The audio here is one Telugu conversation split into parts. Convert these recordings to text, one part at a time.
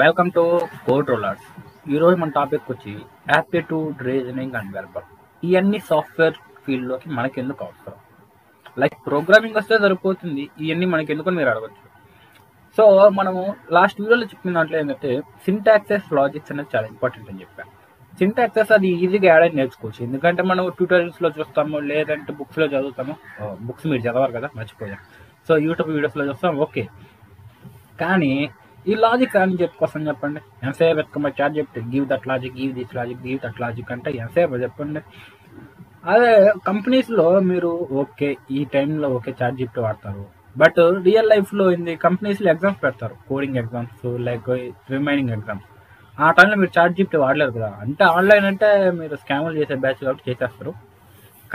Welcome to code rollers. ఈరోజు మన టాపిక్ వచ్చి యాప్టిట్యూడ్, రీజనింగ్ అండ్ వెర్బల్. ఇవన్నీ సాఫ్ట్వేర్ ఫీల్డ్లోకి మనకి ఎందుకు అవసరం? లైక్ ప్రోగ్రామింగ్ వస్తే సరిపోతుంది, ఇవన్నీ మనకి ఎందుకు మీరు అడగచ్చు. సో మనము లాస్ట్ వీడియోలో చెప్పిన దాంట్లో ఏంటంటే సింటాక్సెస్, లాజిక్స్ అనేది చాలా ఇంపార్టెంట్ అని చెప్పాను. సింటాక్సెస్ అది ఈజీగా యాడ్ అని నేర్చుకోవచ్చు, ఎందుకంటే మనం ట్యూటోరియల్స్లో చూస్తాము, లేదంటే బుక్స్లో చదువుతాము. బుక్స్ మీరు చదవరు కదా, మర్చిపోయాం. సో యూట్యూబ్ వీడియోస్లో చూస్తాం, ఓకే. కానీ ఈ లాజిక్ అని చెప్పుకోసం చెప్పండి, ఎంతసేపు ఎత్తుకోమని చార్జ్ చెప్తే give that logic, give this logic, give that logic అంటే ఎంతసేపు చెప్పండి. అదే కంపెనీస్లో మీరు ఓకే ఈ టైంలో ఓకే చార్జ్ చెప్తే వాడతారు, బట్ రియల్ లైఫ్లో ఏంది, కంపెనీస్లో ఎగ్జామ్స్ పెడతారు, coding exams like remaining exams. ఆ టైంలో మీరు చార్జ్ చెప్తే వాడలేరు కదా. అంటే ఆన్లైన్ అంటే మీరు స్కామ్లు చేసే బ్యాచ్ కాబట్టి చేసేస్తారు.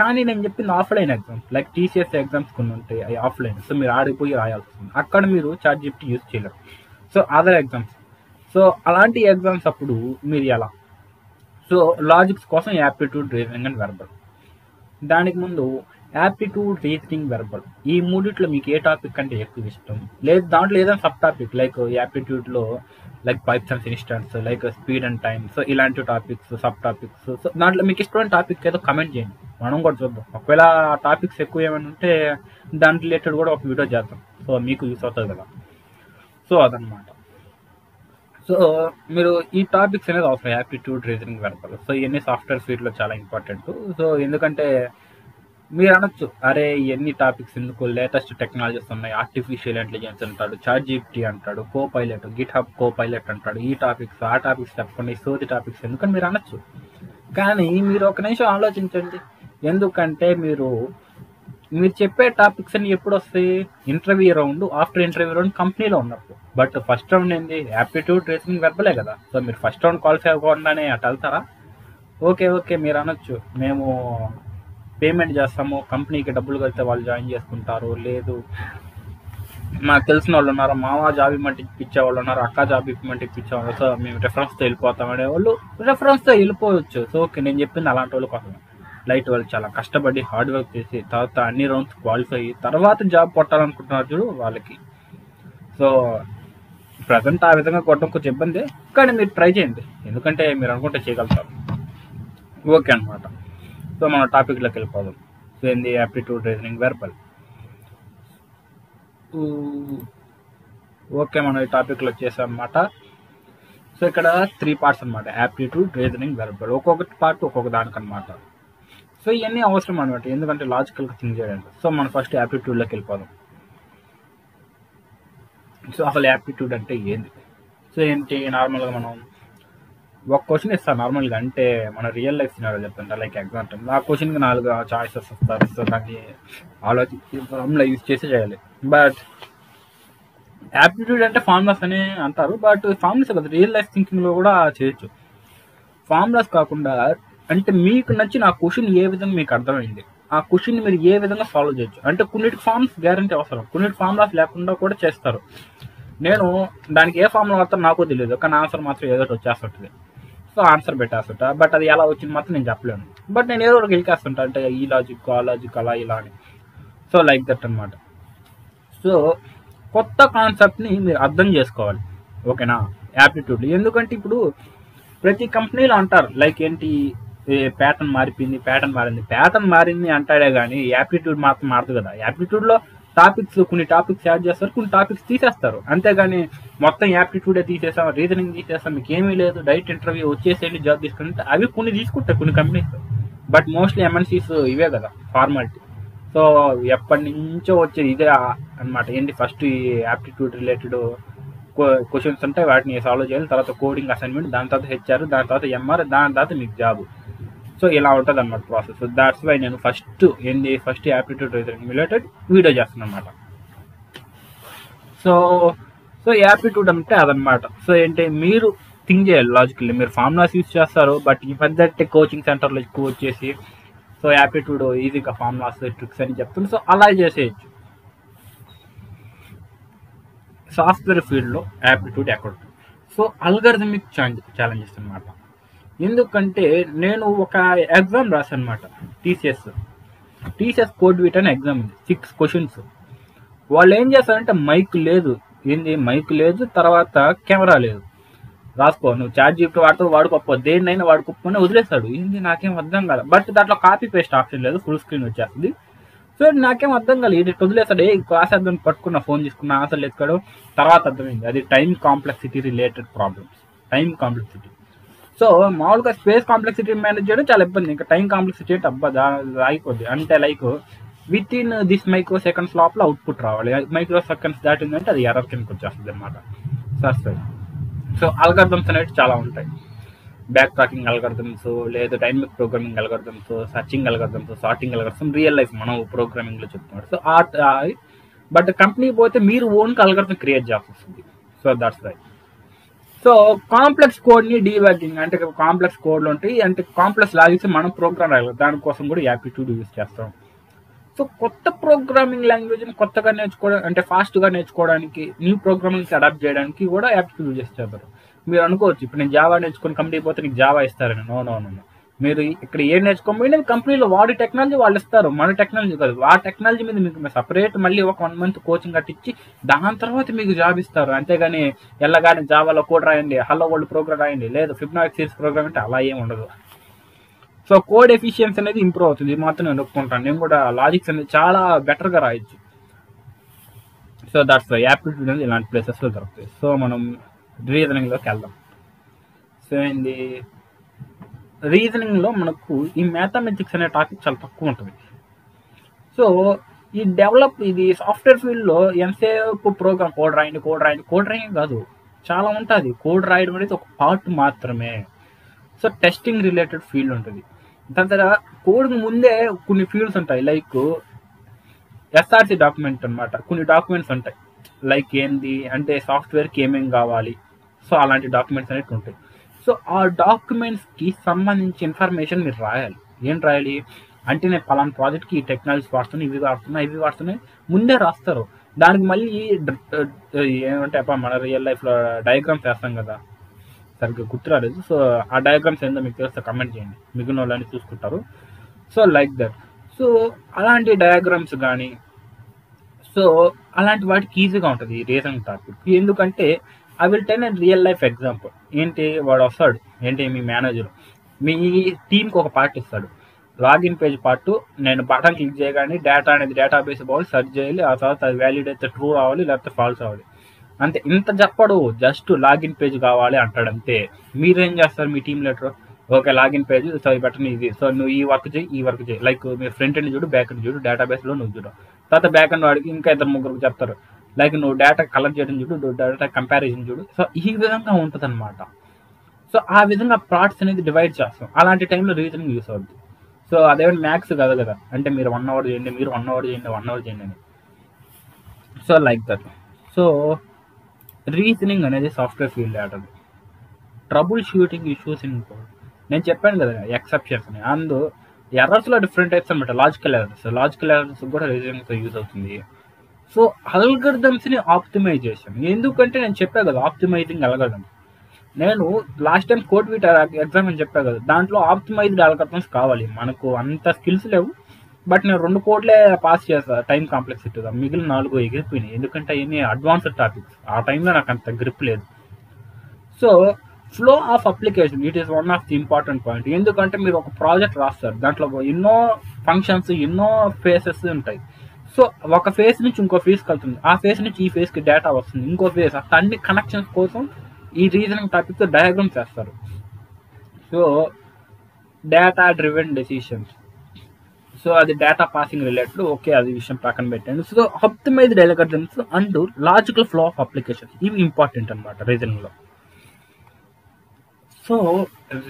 కానీ నేను చెప్పింది offline exams, like TCS exams కొన్ని ఉంటాయి, అవి ఆఫ్లైన్. సో మీరు ఆడిపోయి రాయాల్సి వస్తుంది, అక్కడ మీరు చార్జ్ చెప్తే యూజ్ చేయలేరు. సో అదర్ ఎగ్జామ్స్, సో అలాంటి ఎగ్జామ్స్ అప్పుడు మీరు ఎలా? సో లాజిక్స్ కోసం యాప్టిట్యూడ్, రీజనింగ్ అండ్ వెర్బల్. దానికి ముందు యాప్టిట్యూడ్, రీజనింగ్, వెర్బల్ ఈ మూడిట్లో మీకు ఏ టాపిక్ అంటే ఎక్కువ ఇష్టం? లేదు దాంట్లో ఏదైనా సబ్ టాపిక్, లైక్ యాప్టిట్యూడ్లో like pythons instance, like speed and time, so ఇలాంటి టాపిక్స్, సబ్ టాపిక్స్. సో దాంట్లో మీకు ఇష్టమైన టాపిక్ ఏదో కమెంట్ చేయండి, మనం కూడా చూద్దాం. ఒకవేళ టాపిక్స్ ఎక్కువ ఏమైనా ఉంటే దాని రిలేటెడ్ కూడా ఒక వీడియో చేద్దాం, సో మీకు యూస్ అవుతుంది కదా. సో అదనమాట. సో మీరు ఈ టాపిక్స్ అనేది అవసరం, యాప్టిట్యూడ్, రీజనింగ్, వెర్బల్. సో ఇవన్నీ సాఫ్ట్వేర్ ఫీల్డ్లో చాలా ఇంపార్టెంట్. సో ఎందుకంటే మీరు అనొచ్చు, అరే ఇవన్నీ టాపిక్స్ ఎందుకు, లేటెస్ట్ టెక్నాలజీస్ ఉన్నాయి, ఆర్టిఫిషియల్ ఇంటెలిజెన్స్ అంటాడు, చాట్ జీపీటీ అంటాడు, co pilot, Git hub co pilot అంటాడు, ఈ టాపిక్స్ ఆ టాపిక్స్ చెప్పండి, సోది టాపిక్స్ ఎందుకని మీరు అనొచ్చు. కానీ మీరు ఒక నిమిషం ఆలోచించండి, ఎందుకంటే మీరు చెప్పే టాపిక్స్ అన్ని ఎప్పుడు వస్తాయి? Interview round, after interview round కంపెనీలో ఉన్నప్పుడు. బట్ ఫస్ట్ రౌండ్ ఏంది? యాప్టిట్యూడ్, రీజనింగ్, వెర్బలే కదా. సో మీరు ఫస్ట్ రౌండ్ క్వాలిఫై అవ్వకుండానే అటు వెళ్తారా? ఓకే మీరు అనొచ్చు, మేము పేమెంట్ చేస్తాము, కంపెనీకి డబ్బులు కడితే వాళ్ళు జాయిన్ చేసుకుంటారు, లేదు మాకు తెలిసిన వాళ్ళు ఉన్నారు, మామ జాబ్ ఇవ్వమంటే ఇప్పించే వాళ్ళు ఉన్నారు, అక్క జాబ్ ఇవ్వమంటే ఇప్పించేవాళ్ళు, సో మేము రెఫరెన్స్తో వెళ్ళిపోతాం అనే వాళ్ళు రెఫరెన్స్తో వెళ్ళిపోవచ్చు. సో ఓకే, నేను చెప్పింది అలాంటి వాళ్ళు కోసం. లైట్ వాళ్ళు చాలా కష్టపడి హార్డ్ వర్క్ చేసి తర్వాత అన్ని రౌండ్స్ క్వాలిఫై అయ్యి తర్వాత జాబ్ కొట్టాలనుకుంటున్నారు చూడు వాళ్ళకి. సో ప్రజెంట్ ఆ విధంగా కొట్టడం కొంచెం ఇబ్బంది, కానీ మీరు ట్రై చేయండి, ఎందుకంటే మీరు అనుకుంటే చేయగలుగుతారు. ఓకే అనమాట. సో మన టాపిక్లోకి వెళ్ళిపోదాం. సో ఏంది? Aptitude, reasoning, verbal. ఓకే, మనం ఈ టాపిక్లో వచ్చేసాం అనమాట. సో ఇక్కడ 3 పార్ట్స్ అనమాట, యాప్టిట్యూడ్, రీజనింగ్, వెర్బల్. ఒక్కొక్కటి పార్ట్ ఒక్కొక్క దానికి అనమాట. సో ఇవన్నీ అవసరం అనమాట, ఎందుకంటే లాజికల్గా థింక్ చేయడానికి. సో మనం ఫస్ట్ యాప్టిట్యూడ్లోకి వెళ్ళిపోదాం. సో అసలు యాప్టిట్యూడ్ అంటే ఏంది? సో ఏంటి, నార్మల్గా మనం ఒక క్వశ్చన్ ఇస్తాను నార్మల్గా, అంటే మన రియల్ లైఫ్ సినారియో చెప్తుంటా, లైక్ ఎగ్జాంపుల్ ఆ క్వశ్చన్కి 4 చాయిసెస్ వస్తారు. సో దాన్ని ఆలోచించి ఫార్ములా యూజ్ చేసి చేయాలి. బట్ యాప్టిట్యూడ్ అంటే ఫార్ములాస్ అని అంటారు, బట్ ఫార్ములాస్ కదా, రియల్ లైఫ్ థింకింగ్లో కూడా చేయొచ్చు. ఫార్ములాస్ కాకుండా అంటే మీకు నచ్చిన ఆ క్వశ్చన్ ఏ విధంగా మీకు అర్థమైంది, ఆ క్వశ్చన్ మీరు ఏ విధంగా సాల్వ్ చేయొచ్చు. అంటే కొన్నిటికి ఫార్మ్స్ గ్యారంటీ అవసరం, కొన్నిటి ఫార్ములాస్ లేకుండా కూడా చేస్తారు. నేను దానికి ఏ ఫార్ములా వాడతాను నాకు తెలియదు, కానీ ఆన్సర్ మాత్రం ఏదో ఒకటి వచ్చేస్తుంటుంది. సో ఆన్సర్ పెట్టేస్తుంటా, బట్ అది ఎలా వచ్చింది మాత్రం నేను చెప్పలేను. బట్ నేను ఏదో ఒకటి గెలికేస్తుంటా, అంటే ఈ లాజిక్ ఆ లాజిక్ అలా ఇలా అని. సో లైక్ దట్ అనమాట. సో కొత్త కాన్సెప్ట్ని మీరు అర్థం చేసుకోవాలి, ఓకేనా, యాప్టిట్యూడ్. ఎందుకంటే ఇప్పుడు ప్రతి కంపెనీలో అంటారు, లైక్ ఏంటి, ప్యాటర్న్ మారిపోయింది, ప్యాటర్న్ మారింది అంటాడే కానీ యాప్టిట్యూడ్ మాత్రం మారదు కదా. యాప్టిట్యూడ్లో కొన్ని టాపిక్స్ యాడ్ చేస్తారు, కొన్ని టాపిక్స్ తీసేస్తారు, అంతేగాని మొత్తం యాప్టిట్యూడే తీసేసాం, రీజనింగ్ తీసేస్తాం, మీకు ఏమీ లేదు, డైరెక్ట్ ఇంటర్వ్యూ వచ్చేసేయండి జాబ్ తీసుకుంటే అవి కొన్ని తీసుకుంటాయి కొన్ని కంపెనీస్. బట్ మోస్ట్లీ ఎంఎన్సీస్ ఇవే కదా ఫార్మాలిటీ. సో ఎప్పటి నుంచో వచ్చేది ఇదే అనమాట. ఏంటి, ఫస్ట్ ఈ యాప్టిట్యూడ్ రిలేటెడ్ క్వశ్చన్స్ ఉంటాయి, వాటిని సాల్వ్ చేయాలి, తర్వాత కోడింగ్ అసైన్మెంట్, దాని తర్వాత హెచ్ఆర్, దాని తర్వాత ఎంఆర్, దాని తర్వాత మీకు జాబ్. సో ఇలా ఉంటుంది అనమాట ప్రాసెస్. సో దాట్స్ వై నేను first aptitude, reasoning related video చేస్తాను అనమాట. సో యాప్టిట్యూడ్ అంటే అదనమాట. సో ఏంటి, మీరు థింక్ చేయాలి లాజికల్లీ. మీరు ఫార్ములాస్ యూజ్ చేస్తారు, బట్ ఈ మధ్య కోచింగ్ సెంటర్లో ఎక్కువ వచ్చేసి సో యాప్టిట్యూడ్ ఈజీగా ఫార్ములాస్, ట్రిక్స్ అని చెప్తుంది. సో అలా చేసేయచ్చు. సాఫ్ట్వేర్ ఫీల్డ్లో యాప్టిట్యూడ్ ఎక్కడ? సో అల్గారిథమిక్ ఛాలెంజెస్ అనమాట. ఎందుకంటే నేను ఒక ఎగ్జామ్ రాశాను అనమాట, టీసీఎస్ కోడ్ వీట్ అనే ఎగ్జామ్ ఉంది, 6 క్వశ్చన్స్. వాళ్ళు ఏం చేస్తారంటే మైక్ లేదు, తర్వాత కెమెరా లేదు. రాసుకో, నువ్వు చాట్ జీపీటీ వాడుతూ వాడుకోపో, దేన్నైనా వాడుకోపోయినా వదిలేస్తాడు. ఏంది నాకేం అర్థం కాదు. బట్ దాంట్లో కాపీ పేస్ట్ ఆప్షన్ లేదు, ఫుల్ స్క్రీన్ వచ్చేస్తుంది. సో నాకేం అర్థం కాలేదు, ఇది వదిలేస్తాడు. క్లాస్ అర్థం పట్టుకున్న ఫోన్ తీసుకున్న ఆన్సర్లు ఎత్తుకోవడం. తర్వాత అర్థమైంది అది time complexity related problems. Time complexity. So మామూలుగా స్పేస్ కాంప్లెక్సిటీ మేనేజ్ చేయడం చాలా ఇబ్బంది. ఇంకా టైం కాంప్లెక్సిటీ అంటే అబ్బా అయిపోద్ది. అంటే like with in this micro seconds లోపల అవుట్పుట్ రావాలి. మైక్రో సెకండ్స్ దాటిందంటే అది ఎర్రర్ కిందకి వచ్చేస్తుంది అనమాట. సస్పెండ్. సో అల్గారిథమ్స్ అనేవి చాలా ఉంటాయి. బ్యాక్ ట్రాకింగ్ అల్గారిథమ్స్, లేదా dynamic programming algorithms, searching algorithms, sorting algorithms, real life మనం ప్రోగ్రామింగ్ లో చెప్తున్నాడు. సో బట్ కంపెనీ పోతే మీరు ఓన్గా అల్గారిథం క్రియేట్ చేయాల్సి వస్తుంది. So that's right. So complex కోడ్ని డీబగ్గింగ్ అంటే కాంప్లెక్స్ కోడ్లు ఉంటాయి, అంటే కాంప్లెక్స్ లాజిక్స్ మనం ప్రోగ్రామ్ రాయాలి. దానికోసం కూడా యాప్టిట్యూడ్ యూజ్ చేస్తాం. సో కొత్త ప్రోగ్రామింగ్ లాంగ్వేజ్ని కొత్తగా నేర్చుకోవడం అంటే ఫాస్ట్గా నేర్చుకోవడానికి, న్యూ ప్రోగ్రామింగ్స్ అడాప్ట్ చేయడానికి కూడా యాప్టిట్యూడ్ యూజ్ చేస్తారు. మీరు అనుకోవచ్చు ఇప్పుడు నేను జావా నేర్చుకుని కంపెనీ పోతే నీకు జావా ఇస్తారని. No no no. మీరు ఇక్కడ ఏం నేర్చుకోకపోయినా కంపెనీలో వాడి టెక్నాలజీ వాళ్ళు ఇస్తారు, మన టెక్నాలజీ కాదు. ఆ టెక్నాలజీ మీద మీకు సపరేట్ మళ్ళీ ఒక 1 month కోచింగ్ కట్టించి దాని తర్వాత మీకు జాబ్ ఇస్తారు. అంతేగాని ఎల్లగానే జావాలో కోడ్ రాయండి, హలో వరల్డ్ ప్రోగ్రామ్ రాయండి, లేదు ఫిబ్నాక్స్ సిరీస్ ప్రోగ్రామ్ అంటే అలా ఏం ఉండదు. సో కోడ్ ఎఫిషియన్సీ అనేది ఇంప్రూవ్ అవుతుంది. ఇది మాత్రం నేను ఒప్పుకుంటాను. నేను కూడా లాజిక్స్ అనేది చాలా బెటర్గా రాయొచ్చు. సో దట్స్ యాప్టిట్యూడ్ అనేది ఇలాంటి ప్లేసెస్లో దొరుకుతాయి. సో మనం రీజనింగ్లోకి వెళ్దాం. సో ఏంది రీజనింగ్లో మనకు ఈ మ్యాథమెటిక్స్ అనే టాపిక్ చాలా తక్కువ ఉంటుంది. సో ఇది సాఫ్ట్వేర్ ఫీల్డ్లో ఎంతసేపు ప్రోగ్రామ్ కోడ్ రాయండి కాదు, చాలా ఉంటుంది. కోడ్ రాయడం అనేది ఒక పార్ట్ మాత్రమే. సో టెస్టింగ్ రిలేటెడ్ ఫీల్డ్ ఉంటుంది. దాని తర్వాత కోడ్ ముందే కొన్ని ఫీల్డ్స్ ఉంటాయి. లైక్ ఎస్ఆర్సి డాక్యుమెంట్ అనమాట. కొన్ని డాక్యుమెంట్స్ ఉంటాయి. లైక్ ఏంది అంటే సాఫ్ట్వేర్కి ఏమేమి కావాలి, సో అలాంటి డాక్యుమెంట్స్ అనేవి ఉంటాయి. సో ఆ డాక్యుమెంట్స్కి సంబంధించి ఇన్ఫర్మేషన్ మీరు రాయాలి. ఏం రాయాలి అంటే నేను పలానా ప్రాజెక్ట్కి ఈ టెక్నాలజీస్ వాడుతున్నాయి, ఇవి వాడుతున్నాయి ముందే రాస్తారు. దానికి మళ్ళీ ఏమంటే మన రియల్ లైఫ్లో డయాగ్రామ్స్ వేస్తాం కదా, సరిగ్గా గుర్తురాలేదు. సో ఆ డయాగ్రామ్స్ ఏందో మీకు తెలిస్తే కమెంట్ చేయండి, మిగిలిన వాళ్ళని చూసుకుంటారు. So like that. సో అలాంటి డయాగ్రామ్స్ కానీ, సో అలాంటి వాటికి ఈజీగా ఉంటుంది ఈ రీజనింగ్ టాపిక్. ఎందుకంటే I will tell and real life example. ఏంటి వాడు వస్తాడు, ఏంటి మీ మేనేజర్ మీ టీంకి ఒక పార్ట్ ఇస్తాడు. లాగిన్ పేజ్ పార్ట్, నేను బటన్ క్లిక్ చేయగానే డేటా అనేది డేటాబేస్ పోవాలి, సెర్చ్ చేయాలి, ఆ తర్వాత అది వ్యాలిడ్ అయితే ట్రూ రావాలి, లేకపోతే ఫాల్స్ అవ్వాలి. అంతే. ఇంత చెప్పడు, జస్ట్ లాగిన్ పేజ్ కావాలి అంటాడు అంతే. మీరేం చేస్తారు మీ team leader, okay login page, so ఈ బటన్ ఇది, సో నువ్వు ఈ వర్క్ చేయి. లైక్ మీరు ఫ్రంట్ ఎండ్ చూడు, బ్యాక్ ఎండ్ చూడు, డేటాబేస్లో నువ్వు చూడు. తర్వాత బ్యాక్ ఎండ్ వాడికి ఇంకా 2-3 చెప్తారు. లైక్ నువ్వు డేటా కలెక్ట్ చేయడం చూడు, డేటా కంపారిజన్ చూడు. సో ఈ విధంగా ఉంటుంది అనమాట. సో ఆ విధంగా పార్ట్స్ అనేది డివైడ్ చేస్తాం. అలాంటి టైంలో రీజనింగ్ యూస్ అవుతుంది. సో అదేమైనా మ్యాథ్స్ కాదు కదా, అంటే మీరు 1 hour చేయండి, మీరు 1 hour చేయండి అని. So like that. So reasoning అనేది సాఫ్ట్వేర్ ఫీల్డ్ ఆటది. Trouble shooting issues in code. నేను చెప్పాను కదా ఎక్సెప్షన్స్ అని. ఎర్రర్స్లో డిఫరెంట్ టైప్స్ అనమాట. లాజికల్ ఎర్రర్స్ కూడా రీజనింగ్తో యూజ్ అవుతుంది. సో అల్గరిథమ్స్ని ఆప్టిమైజేషన్, ఎందుకంటే నేను చెప్పా కదా ఆప్టిమైజింగ్ అల్గరిథమ్స్. నేను లాస్ట్ టైం కోడ్ వీట్ ఎగ్జామ్ అని చెప్పా కదా, దాంట్లో ఆప్టిమైజ్డ్ అల్గరిథమ్స్ కావాలి. మనకు అంత స్కిల్స్ లేవు, బట్ నేను 2 కోడ్లే పాస్ చేస్తాను టైం కాంప్లెక్సిటీగా. మిగిలిన 4 ఎగిరిపోయినాయి, ఎందుకంటే అవన్నీ అడ్వాన్స్డ్ టాపిక్స్. ఆ టైంలో నాకు అంత గ్రిప్ లేదు. So flow of application, it is one of the important point. ఎందుకంటే మీరు ఒక ప్రాజెక్ట్ రాస్తారు, దాంట్లో ఎన్నో ఫంక్షన్స్, ఎన్నో ఫేసెస్ ఉంటాయి. సో ఒక ఫేస్ నుంచి ఇంకో ఫేస్కి వెళ్తుంది, ఆ ఫేస్ నుంచి ఈ ఫేస్కి డేటా వస్తుంది, ఇంకో ఫేస్, అట్లా అన్ని కనెక్షన్స్ కోసం ఈ రీజనింగ్ టాపిక్తో డయాగ్రామ్స్ చేస్తారు. So data driven decisions, so అది డేటా పాసింగ్ రిలేటెడ్. ఓకే, అది విషయం పక్కన పెట్టండి. So optimised algorithms and logical flow of applications, ఇవి ఇంపార్టెంట్ అనమాట రీజనింగ్లో. సో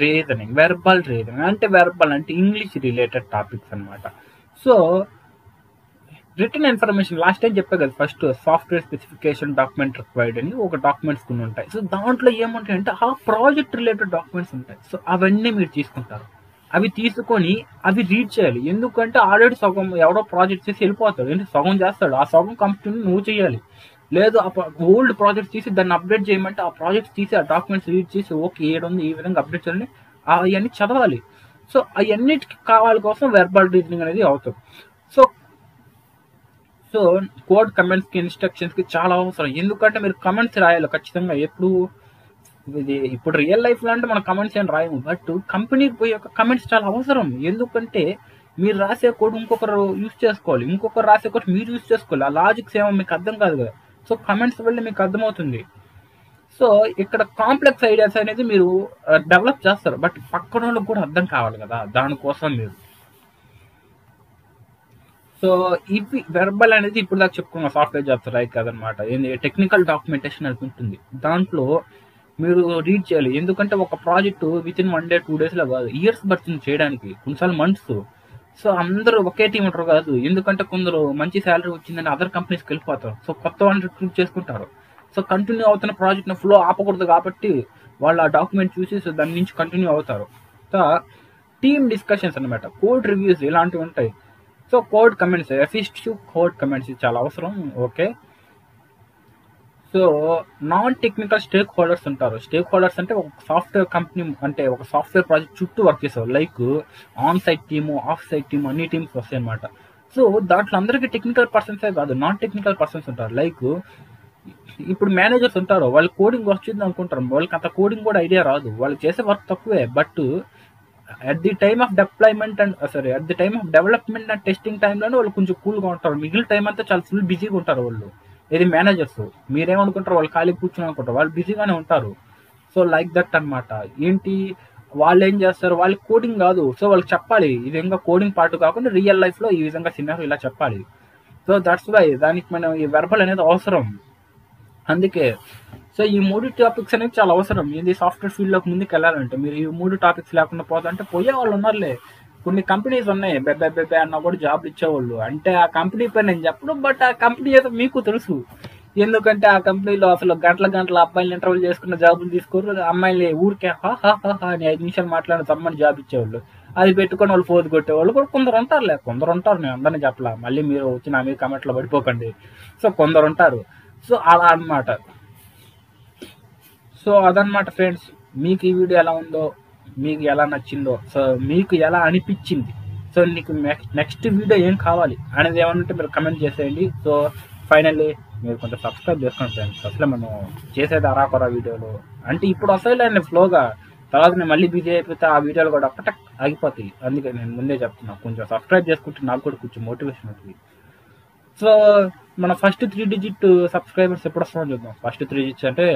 రీజనింగ్, వెర్బల్ రీజనింగ్ అంటే వెర్బల్ అంటే ఇంగ్లీష్ రిలేటెడ్ టాపిక్స్ అనమాట. So return information, last time చెప్పా కదా, first software specification document required అని ఒక డాక్యుమెంట్స్ కొన్ని ఉంటాయి. సో దాంట్లో ఏముంటాయంటే ఆ ప్రాజెక్ట్ రిలేటెడ్ డాక్యుమెంట్స్ ఉంటాయి. సో అవన్నీ మీరు తీసుకుంటారు, అవి తీసుకొని అవి రీడ్ చేయాలి. ఎందుకంటే ఆల్రెడీ సగం ఎవడో ప్రాజెక్ట్ చేసి వెళ్ళిపోతాడు, ఏంటి సగం చేస్తాడు, ఆ సగం కంప్లీట్ నువ్వు చేయాలి. లేదు ఆ ఓల్డ్ ప్రాజెక్ట్ తీసి దాన్ని అప్డేట్ చేయమంటే ఆ ప్రాజెక్ట్స్ తీసి ఆ డాక్యుమెంట్స్ రీడ్ చేసి ఓకే ఏడుంది ఈ విధంగా అప్డేట్ చేయాలని అవన్నీ చదవాలి. సో అవన్నిటికి కావాలి కోసం వెర్బల్ రీజనింగ్ అనేది అవుతుంది. సో కోడ్ కమెంట్స్కి, ఇన్స్ట్రక్షన్స్కి చాలా అవసరం. ఎందుకంటే మీరు కమెంట్స్ రాయాలి ఖచ్చితంగా. ఎప్పుడు ఇది ఇప్పుడు రియల్ లైఫ్ లో అంటే మన కమెంట్స్ ఏం రాయము, బట్ కంపెనీకి పోయి యొక్క కమెంట్స్ చాలా అవసరం. ఎందుకంటే మీరు రాసే కోడ్ ఇంకొకరు యూజ్ చేసుకోవాలి, ఇంకొకరు రాసే కోడ్ మీరు యూజ్ చేసుకోవాలి. ఆ లాజిక్స్ ఏమో మీకు అర్థం కాదు కదా. సో కమెంట్స్ వల్ల మీకు అర్థమవుతుంది. సో ఇక్కడ కాంప్లెక్స్ ఐడియాస్ అనేది మీరు డెవలప్ చేస్తారు, బట్ పక్కన వాళ్ళకి కూడా అర్థం కావాలి కదా, దానికోసం మీరు. సో ఇవి వెర్బల్ అనేది ఇప్పుడు దాకా చెప్పుకున్న సాఫ్ట్వేర్ జాబ్స్ లైక్ అదనమాట. ఏంది టెక్నికల్ డాక్యుమెంటేషన్ అనేది ఉంటుంది, దాంట్లో మీరు రీడ్ చేయాలి. ఎందుకంటే ఒక project with in 1 day 2 days లో కాదు, ఇయర్స్ పడుతుంది చేయడానికి, కొన్నిసార్లు మంత్స్. సో అందరూ ఒకే టీం ఉంటారు కాదు, ఎందుకంటే కొందరు మంచి శాలరీ వచ్చిందని అదర్ కంపెనీస్కి వెళ్ళిపోతారు. సో కొత్త వాళ్ళని రిక్రూట్ చేసుకుంటారు. సో కంటిన్యూ అవుతున్న ప్రాజెక్ట్ ఫ్లో ఆపకూడదు కాబట్టి వాళ్ళు ఆ డాక్యుమెంట్ చూసి సో దాని నుంచి కంటిన్యూ అవుతారు. సో టీమ్ డిస్కషన్స్ అనమాట, కోడ్ రివ్యూస్ ఇలాంటివి ఉంటాయి. So code comments, efficient code comments చాలా అవసరం. Okay, so non technical stakeholders ఉంటారు. స్టేక్ హోల్డర్స్ అంటే ఒక సాఫ్ట్వేర్ కంపెనీ, అంటే ఒక సాఫ్ట్వేర్ ప్రాజెక్ట్ చుట్టూ వర్క్ చేసేవారు. Like on site team, off site team, అన్ని టీమ్స్ వస్తాయి అనమాట. సో దాంట్లో అందరికీ టెక్నికల్ పర్సన్సే కాదు, నాన్ టెక్నికల్ పర్సన్స్ ఉంటారు. లైక్ ఇప్పుడు మేనేజర్స్ ఉంటారు, వాళ్ళు కోడింగ్ వచ్చింది అనుకుంటారు, వాళ్ళకి అంత కోడింగ్ కూడా ఐడియా రాదు, వాళ్ళు చేసే వర్క్ తక్కువే. But at the time of deployment and at the time of development and testing టైంలోనే వాళ్ళు కొంచెం కూల్గా ఉంటారు. మిగిలిన టైం అంతా చాలా ఫుల్ బిజీగా ఉంటారు వాళ్ళు. ఇది మేనేజర్స్. మీరేమనుకుంటారు, వాళ్ళు ఖాళీ కూర్చొని అనుకుంటారు, వాళ్ళు బిజీగానే ఉంటారు. సో లైక్ దట్ అనమాట. ఏంటి వాళ్ళు ఏం చేస్తారు, వాళ్ళకి కోడింగ్ కాదు, సో వాళ్ళకి చెప్పాలి ఈ విధంగా కోడింగ్ పార్ట్ కాకుండా రియల్ లైఫ్ లో ఈ విధంగా సినారియో ఇలా చెప్పాలి. సో దట్స్ వై దానికి మనం ఈ వెర్బల్ అనేది అవసరం. అందుకే సో ఈ 3 టాపిక్స్ అనేది చాలా అవసరం. ఇది సాఫ్ట్వేర్ ఫీల్డ్ లోకి ముందుకు వెళ్ళాలంటే మీరు ఈ 3 టాపిక్స్ లేకుండా పోతుంటే పోయే వాళ్ళు ఉన్నారులే. కొన్ని కంపెనీస్ ఉన్నాయి బెబ్బే అన్న కూడా జాబ్లు ఇచ్చేవాళ్ళు. అంటే ఆ కంపెనీ పేరు నేను చెప్పను, బట్ ఆ కంపెనీ అయితే మీకు తెలుసు. ఎందుకంటే ఆ కంపెనీలో అసలు గంటల అబ్బాయిలు ఇంటర్వ్యూ చేసుకున్న జాబులు తీసుకోరు, అమ్మాయిలు ఊరికే హా అని 5 నిమిషాలు మాట్లాడిన తమ్మని జాబ్ ఇచ్చేవాళ్ళు. అది పెట్టుకొని వాళ్ళు ఫోర్త్ కొట్టేవాళ్ళు కూడా కొందరు ఉంటారులే. కొందరు ఉంటారు, నేను అందరినీ చెప్పలా, మళ్ళీ మీరు వచ్చి నా మీద కమెంట్లో పడిపోకండి. సో కొందరు ఉంటారు. సో అలా అన్నమాట. సో అదనమాట ఫ్రెండ్స్, మీకు ఈ వీడియో ఎలా ఉందో, మీకు ఎలా నచ్చిందో, సో మీకు ఎలా అనిపించింది, సో నీకు నెక్స్ట్ వీడియో ఏం కావాలి అనేది ఏమన్నా మీరు కమెంట్ చేసేయండి. సో ఫైనల్లీ మీరు కొంచెం సబ్స్క్రైబ్ చేసుకోండి ఫ్రెండ్స్. అసలు మనం చేసేది అరాకొరా వీడియోలు అంటే ఇప్పుడు వస్తాయిలేండి ఫ్లోగా, తర్వాత నేను మళ్ళీ బిజీ అయిపోతే ఆ వీడియోలు కూడా ఒక్కటే ఆగిపోతాయి. అందుకే నేను ముందే చెప్తున్నా, కొంచెం సబ్స్క్రైబ్ చేసుకుంటే నాకు కూడా కొంచెం మోటివేషన్ అవుతుంది. సో మన ఫస్ట్ 3 digit సబ్స్క్రైబర్స్ ఎప్పుడు వస్తుందో చూద్దాం. ఫస్ట్ 3 digits అంటే